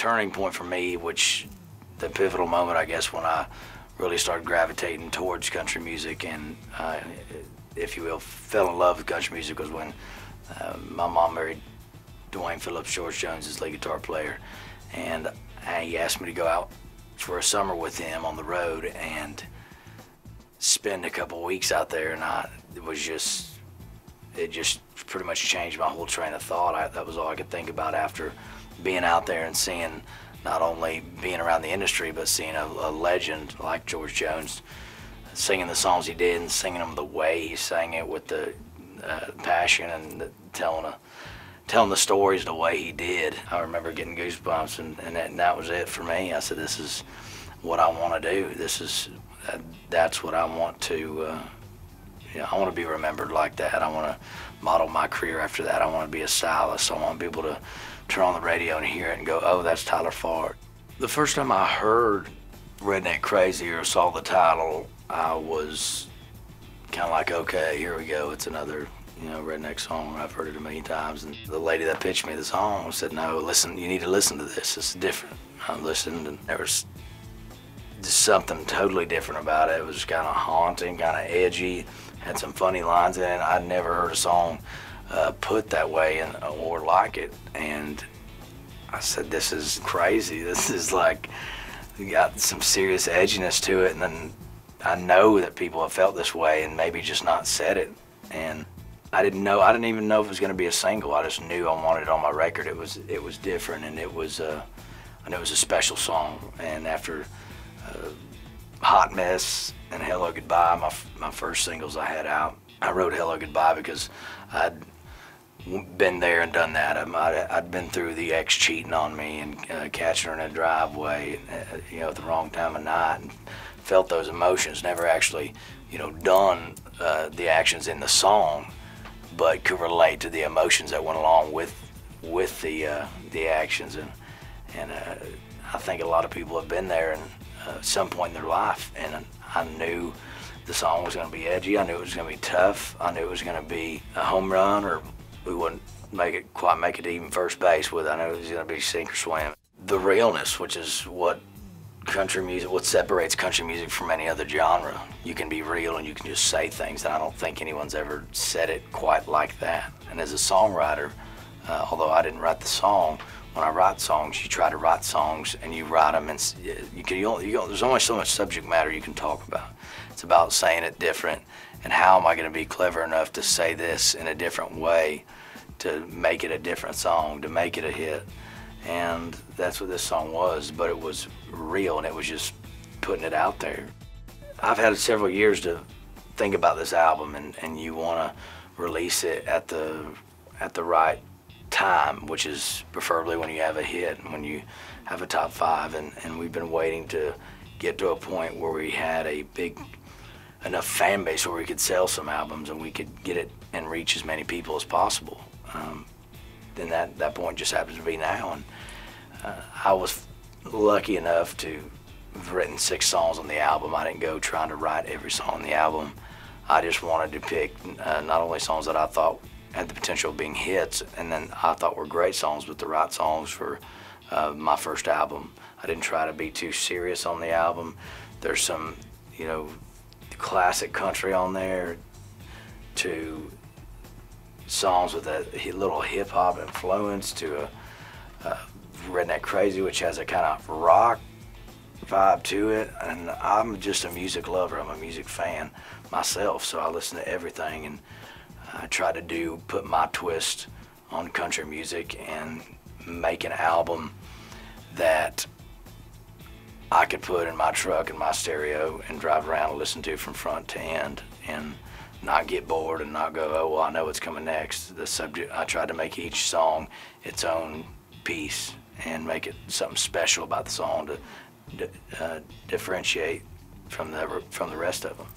turning point for me, which the pivotal moment, I guess, when I really started gravitating towards country music and, if you will, fell in love with country music, was when my mom married Dwayne Phillips, George Jones's lead guitar player, and he asked me to go out for a summer with him on the road and spend a couple weeks out there, and it just pretty much changed my whole train of thought. That was all I could think about after being out there and seeing, not only being around the industry, but seeing a legend like George Jones singing the songs he did and singing them the way he sang it, with the passion and telling the stories the way he did. I remember getting goosebumps, and that was it for me. I said, this is what I want to do. That's what I want to, I want to be remembered like that. I want to model my career after that. I want to be a stylist. I want people to turn on the radio and hear it and go, oh, that's Tyler Farr. The first time I heard Redneck Crazy or saw the title, I was kind of like, okay, here we go. It's another, redneck song. I've heard it a million times. And the lady that pitched me the song said, no, listen, you need to listen to this. It's different. I listened, and there was just something totally different about it. It was kind of haunting, kind of edgy, had some funny lines in it. I'd never heard a song put that way or like it. And I said, this is crazy. This is like, got some serious edginess to it. And then I know that people have felt this way and maybe just not said it. And I didn't even know if it was going to be a single. I just knew I wanted it on my record. It was different, and it was a special song. And after Hot Mess and Hello Goodbye, my first singles I had out, I wrote Hello Goodbye because I'd been there and done that. I'd been through the ex cheating on me and catching her in a driveway, at the wrong time of night, and felt those emotions. Never actually, done the actions in the song, but could relate to the emotions that went along with the actions. And I think a lot of people have been there at some point in their life, and I knew the song was going to be edgy. I knew it was going to be tough. I knew it was going to be a home run, or we wouldn't quite make it to even first base with it. I knew it was going to be sink or swim. The realness, which is what separates country music from any other genre. You can be real and you can just say things, and I don't think anyone's ever said it quite like that. And as a songwriter, although I didn't write the song, when I write songs, you try to write songs and you write them, and there's only so much subject matter you can talk about. It's about saying it different, and how am I going to be clever enough to say this in a different way to make it a different song, to make it a hit. And that's what this song was, but it was real, and it was just putting it out there. I've had several years to think about this album, and you want to release it at the right time, which is preferably when you have a hit and when you have a top 5, and we've been waiting to get to a point where we had a big enough fan base where we could sell some albums and we could get it and reach as many people as possible. Then that point just happens to be now, and I was lucky enough to have written 6 songs on the album. I didn't go trying to write every song on the album. I just wanted to pick not only songs that I thought had the potential of being hits, and then I thought were great songs, but the right songs for my first album. I didn't try to be too serious on the album. There's some, classic country on there, to songs with a little hip-hop influence, to a Redneck Crazy, which has a kind of rock vibe to it. And I'm just a music lover. I'm a music fan myself, so I listen to everything, and I try to put my twist on country music and make an album that I could put in my truck and my stereo and drive around and listen to from front to end, and not get bored and not go, oh, well, I know what's coming next. The subject, I tried to make each song its own piece and make it something special about the song to differentiate from the rest of them.